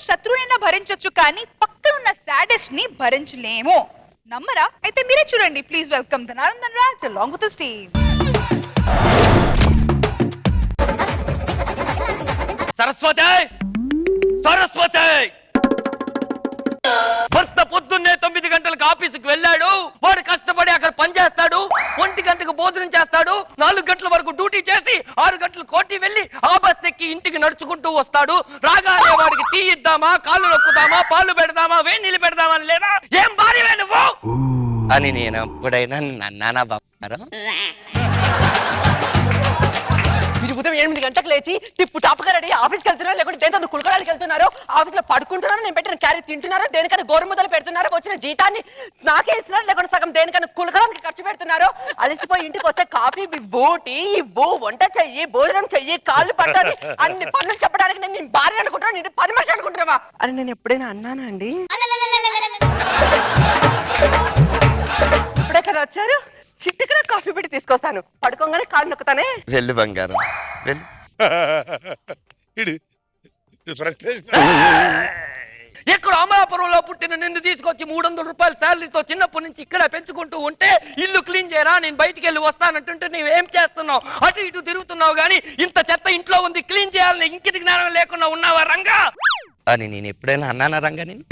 శత్రువునైనా భరించొచ్చు కానీ పక్కన ఉన్న సాడెస్ట్ ని భరించలేము. నమ్మరా? అయితే మీరే చూడండి. Please welcome Dhananandan Raj along with his team. Saraswati Saraswati భర్త పొద్దున్నే 9 గంటలకు ఆఫీసుకు వెళ్ళాడు. వాడు కష్టపడి అక్కడ పనిచేస్తాడు. 1 గంటకు భోజనం చేస్తాడు. 4 గంటల వరకు డ్యూటీ చేసి 6 గంటలు కోటి వెళ్ళి ఆ బస్ ఎక్కి ఇంటికి నడుచుకుంటూ వస్తాడు. రాగానే వాడికి టీ ఇద్దామా, కాళ్ళు నొక్కుదామా, పాలు పెడదామా, వేడి నీళ్ళు పెడదామా లేదా ఏం భార్యవే నువ్వు అని నేను ఎప్పుడైనా నానా బాబు మీరు ఉదయం 8 గంటలకు లేచి టిప్పు టాప్గా రెడీ ఆఫీస్కి వెళ్తున్నారు, లేకుంటే దేనికన్నా కులకడానికి వెళ్తున్నారు, ఆఫీస్లో పడుకుంటున్నారు, నేను పెట్టిన క్యారీ తింటున్నారు, దేనికన్నా గోరుముద్దలు పెడుతున్నారు, వచ్చిన జీతాన్ని నాకే ఇస్తున్నారు, లేకుంటే సగం దేనికన్నా కులకడానికి ఖర్చు పెడుతున్నారు. అలసిపోయి ఇంటికి వస్తే కాఫీ ఇవ్వు, టీ ఇవ్వు, వంట చెయ్యి, భోజనం చెయ్యి, కాళ్ళు పట్టాలి, అన్ని పనులు చెప్పడానికి నేను భార్య అనుకుంటున్నాను, నేను 10 మనిషి అనుకుంటున్నావా అని నేను ఎప్పుడైనా అన్నానా అండి? ఇప్పుడే కదా వచ్చారు, చిట్టుగా కాఫీ పెట్టి తీసుకొస్తాను, పడుకోగానే కాళ్ళు నొక్కుతానే. వెళ్ళు బంగారం వెళ్ళు. ఎక్కడ అమలాపురంలో పుట్టిన నిన్ను తీసుకొచ్చి 300 రూపాయల శాలరీతో చిన్నప్పటి నుంచి ఇక్కడ పెంచుకుంటూ ఉంటే ఇల్లు క్లీన్ చేయరా, నేను బయటికి వెళ్ళి వస్తానంటుంటే నువ్వేం చేస్తున్నావు? అటు ఇటు తిరుగుతున్నావు గానీ ఇంత చెత్త ఇంట్లో ఉంది, క్లీన్ చేయాలని ఇంకిది జ్ఞానం లేకుండా ఉన్నావా రంగా అని నేను ఎప్పుడైనా అన్నానా రంగా? నేను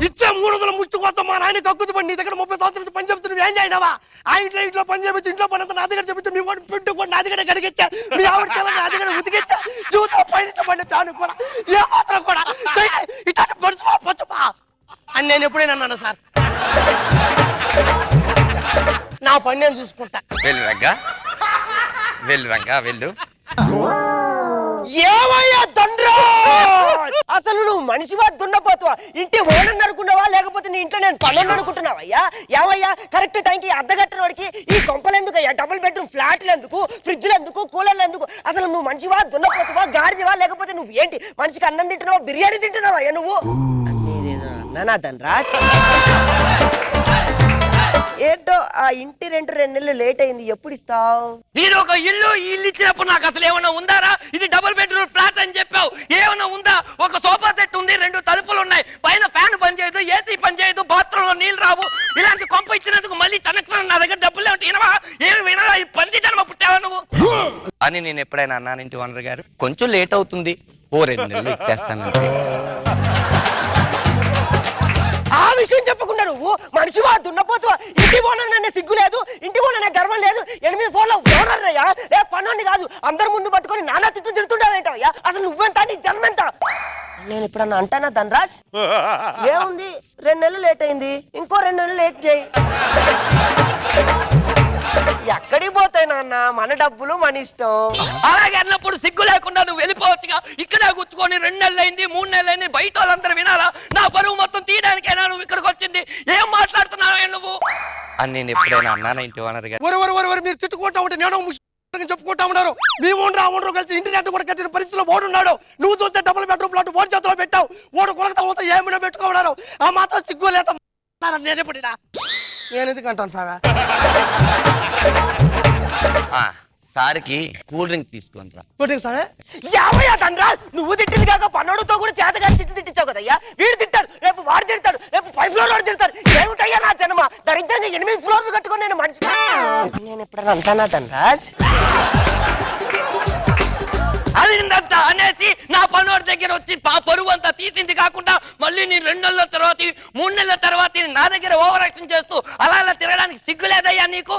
ఇచ్చే 300 ముష్టి కోసం మా నాయన కక్కుతు పడి నీ దగ్గర 30 సంవత్సరాలు పని చెప్తున్నా ఏం చేయనావా? ఆ ఇంట్లో పని చేపించి ఇంట్లో పని అంతా నా దగ్గర చెప్పించా, మీ వాడు పెట్టుకోండి నా దగ్గర కడిగించా, మీ ఆవిడ చెల్లని నా దగ్గర ఉతికిచ్చా, జీవితం పయనించబడి ఫ్యాన్ కూడా ఏ మాత్రం కూడా ఇట్లాంటి పడుచుపా పచ్చుపా అని నేను ఎప్పుడైనా అన్నాను సార్. నా పని నేను చూసుకుంటా. వెళ్ళు రంగా వెళ్ళు రంగా వెళ్ళు. ఏమయ్యా దండ్రా, అసలు నువ్వు మనిషివా దున్నపోతావా? ఇంటి ఓనర్ అనుకున్నావా, లేకపోతే నీ ఇంట్లో నేను పనులు అనుకుంటున్నావయ్యా? ఏమయ్యా కరెక్ట్ టైంకి అద్దగట్టిన వాడికి ఈ కొంపలు ఎందుకు అయ్యా? డబుల్ బెడ్రూమ్ ఫ్లాట్లు ఎందుకు, ఫ్రిడ్జ్లు ఎందుకు, కూలర్లు ఎందుకు? అసలు నువ్వు మనిషివా దున్నపోతావా, గాడిదివా, లేకపోతే నువ్వు ఏంటి మనిషికి అన్నం తింటున్నావా, బిర్యానీ తింటున్నావా అయ్యా నువ్వు? అన్నానా దండ్రా? ఏంటో ఆ ఇంటి రెంట్ 2 నెలలు లేట్ అయింది, ఎప్పుడు ఇస్తావు? నేను ఒక ఇల్లు ఇచ్చినప్పుడు నాకు అసలు ఏమన్నా ఉందారా? ఇది డబుల్ బెడ్రూమ్ ఫ్లాట్ అని చెప్పావు, ఏమన్నా ఉందా? ఒక సోఫా సెట్ ఉంది, 2 తలుపులు ఉన్నాయి, పైన ఫ్యాన్ పని చేయదు, ఏసీ పని చేయదు, బాత్రూమ్ లో నీళ్ళు రావు. ఇలాంటి కొంప ఇచ్చినందుకు మళ్ళీ తనకు నా దగ్గర డబ్బులు ఏమిటి? వినవా? ఏమి వినరా? ఈ పంది జన్మ పుట్టావా నువ్వు అని నేను ఎప్పుడైనా అన్నాను ఇంటి ఓనర్ గారు? కొంచెం లేట్ అవుతుంది, ఓ 2 నెలలు ఇచ్చేస్తానంటే. ఆ విషయం చెప్పకుండా నువ్వు మనిషివా దున్నపోతావా? ఇంటి ఓనర్ అనే సిగ్గు లేదు, ఇంటి ఓనర్ అనే గర్వం లేదు, 8 ఫోన్లో ఓనర్ అయ్యా, పన్నోని కాదు అందరి ముందు పట్టుకొని నానా తిట్టు తిడుతుంటావేంటయ్యా? అసలు నువ్వెంత, నీ జన్మెంత? నేను ఎప్పుడన్నా అంటానా ధనరాజ్? ఏముంది, 2 నెలలు లేట్ అయింది, ఇంకో 2 నెలలు లేట్ చేయి. ఎక్కడికి పోతాయి నాన్న, మన డబ్బులు మన ఇష్టం. అలాగే అన్నప్పుడు సిగ్గు లేకుండా నువ్వు వెళ్ళిపోవచ్చుగా. ఇక్కడే కూర్చుకొని 2 నెలలు అయింది, 3 నెలలు అయింది, బయట వాళ్ళందరూ వినాలా? నా పరువు మొత్తం తీయడానికైనా నువ్వు ఇక్కడికి వచ్చింది, ఏం మాట్లాడుతున్నావే నువ్వు అని నేను ఎప్పుడైనా అన్నాను ఇంటి ఓనర్ గారు? మీరు తిట్టుకుంటా ఉంటే నేను చెప్పుకుంటా ఉన్నారు. మీ ఓనరు కలిసి ఇంటర్నెట్ కూడా కట్టిన పరిస్థితిలో ఓడున్నాడు. నువ్వు చూస్తే డబుల్ బెడ్రూమ్ ఫ్లాట్ ఓడి చేతిలో పెట్టావు, ఓడు కొలత ఏమైనా పెట్టుకోమన్నారు. ఆ మాత్రం సిగ్గు లేదా నేను ఎప్పుడినా? నేను ఎందుకు అంటాను సార్? సార్కి కూల్ డ్రింక్ తీసుకొని రా. నువ్వు తిట్టింది కాక పన్నోడుతో కూడా చేతగాని తిట్టించావు కదయ్యా. వీడు తిట్టాడు, రేపు వాడు తిడతాడు, రేపు 5 ఫ్లోర్ వాడు తిడతాడు. ఏమిటయ్యా నా జన్మ? దరిద్రంగా 8 ఫ్లోర్లు కట్టుకొని నేను మనిషి నేను ఎప్పుడైనా అంటానా ధనరాజ్? అదంతా అనేసి నా పనుడి దగ్గర వచ్చి పరువు అంతా తీసింది కాకుండా మళ్ళీ నీ 2 నెలల తర్వాత 3 నెలల తర్వాత నా దగ్గర ఓవర్ యాక్షన్ చేస్తూ అలా అలా తిరగడానికి సిగ్గు లేదయ్యా నీకు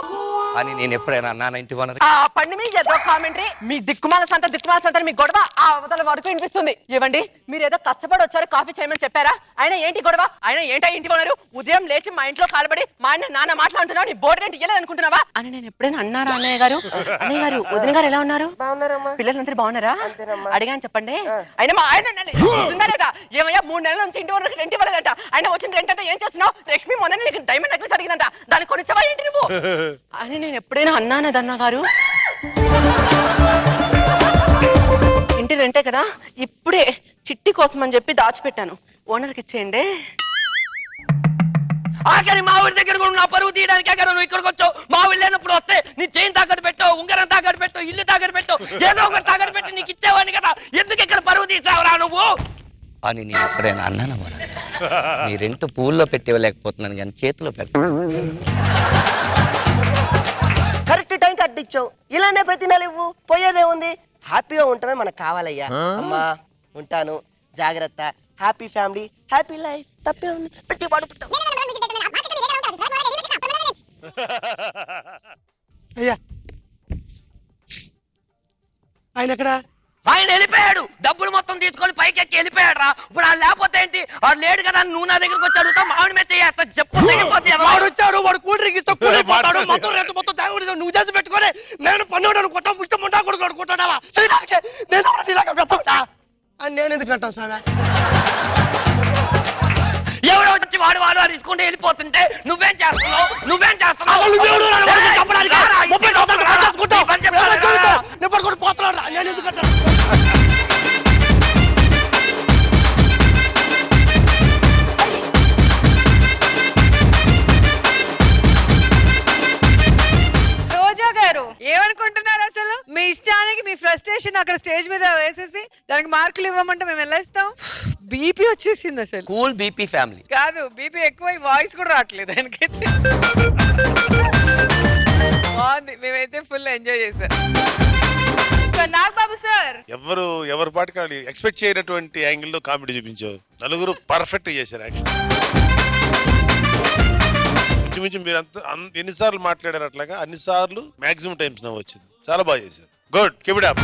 అని నేను ఎప్పుడైనా అన్నాను ఇంటి ఓనర్? ఆ పండి మీ ఏదో కామెంటరీ, మీ దిక్కుమాల సంత మీ గొడవ ఆ అవతల వరకు వినిపిస్తుంది. ఇవ్వండి, మీరు ఏదో కష్టపడి వచ్చారు, కాఫీ చేయమని చెప్పారా? ఆయన ఏంటి గొడవ? ఆయన ఏంటో ఇంటి ఓనరు ఉదయం లేచి మా ఇంట్లో కాలబడి మా ఆయన నాన్న మాట్లాడుతున్నావు, నీ బోర్డు రెంట్ ఇయ్యలేదు అనుకుంటున్నావా అని నేను ఎప్పుడైనా అన్నారా? అన్నయ్య గారు, అన్నయ్య గారు, వదిన గారు ఎలా ఉన్నారు? పిల్లలందరూ బాగున్నారా? అడిగాని చెప్పండి. ఆయన మా ఆయన లేదా? ఏమయ్యా 3 నెలల నుంచి ఇంటి వరకు రెంట్ ఇవ్వలేదంట. ఆయన వచ్చిన రెంట్ అంటే ఏం చేస్తున్నావు? లక్ష్మి మొన్న నీకు డైమండ్ నెక్లెస్ అడిగిందంట, దాన్ని కొనిచ్చవా ఏంటి నువ్వు అని నేను ఎప్పుడైనా అన్నానా దన్నా గారు? ఇంటి రెంటే కదా, ఇప్పుడే చిట్టి కోసం అని చెప్పి దాచిపెట్టాను, ఓనర్కి ఇచ్చేయండి. ఆఖరి మా ఊరి దగ్గర కూడా నా పరువు తీయడానికే కదా నువ్వు ఇక్కడికి వచ్చావు. మా ఊరు లేనప్పుడు వస్తే నీ చైన్ తాకట్టు పెట్టావు, ఉంగరం తాకట్టు పెట్టావు, ఇల్లు తాకట్టు పెట్టావు, ఏదో ఒకటి తాకట్టు పెట్టి నీకు ఇచ్చేవాడిని కదా. ఎందుకు ఇక్కడ పరువు తీసావురా నువ్వు అని నేను ఎప్పుడైనా అన్నాను. మీ రెంట్ పూల్లో పెట్టి ఇవ్వలేకపోతున్నాను కానీ చేతిలో పెడతాను. కరెక్ట్ టైంకి అడ్డిచ్చావు. ఇలానే ప్రతి నెల ఇవ్వు, పోయేదే ఉంది. హ్యాపీగా ఉండటమే మనకు కావాలయ్యా. అమ్మా ఉంటాను, జాగ్రత్త. Happy family, happy life. తప్పే ఉంది. ప్రతి వాడు అయ్యా ఆయన ఎక్కడ? ఆయన వెళ్ళిపోయాడు. డబ్బులు మొత్తం తీసుకొని పైకి ఎక్కి వెళ్ళిపోయాడు రా. ఇప్పుడు ఆయన లేకపోతే ఏంటి? వాడు లేడు కదా, నువ్వు నా దగ్గరకు వచ్చి అడుగుతావు. మామిడి మెత్త చెప్పు. వాడు వచ్చాడు, వాడు కూల్ డ్రింక్ ఇస్తే కూల్ డ్రింక్ పోతాడు. మొత్తం రేటు మొత్తం తాగుడు నువ్వు చేసి పెట్టుకొని నేను పన్నుడు అనుకుంటా, ముష్టం ఉంటా కొడుకు అనుకుంటాడా? నేను ఇలాగ పెడతా అని నేను ఎందుకు అంటాను సార్? ఎవరో వచ్చి వాడు వాడు అరుచుకుంటే వెళ్ళిపోతుంటే నువ్వేం చేస్తున్నావు? నువ్వేం చేస్తున్నావు? పోతున్నాడు నేను ఎందుకు అంటాను? రోజా గారు ఏమనుకుంటున్నారు అసలు? మీ ఇష్టానికి మీ ఫ్రస్ట్రేషన్ అక్కడ స్టేజ్ మీద వేసేసి దానికి మార్కులు ఇవ్వమంటే మేము ఎలా ఇస్తాం? బీపీ వచ్చేసింది అసలు. Cool BP family. కాదు, బీపీ ఎక్కువ, వాయిస్ కూడా రావట్లేదు ఆయనకైతే. బాగుంది, మేమైతే ఫుల్ ఎంజాయ్ చేశాం. నాగబాబు సార్ ఎవరి పాటికి ఎక్స్పెక్ట్ చేయనటువంటి యాంగిల్లో కామెడీ చూపించావు. నలుగురు పర్ఫెక్ట్ చేశారు యాక్షన్. ఇంచుమించు మీరు ఎన్నిసార్లు మాట్లాడారు అట్లాగా అన్నిసార్లు మాక్సిమం టైమ్స్ నవ్వు వచ్చింది. చాలా బాగా చేశారు. Good, keep it up.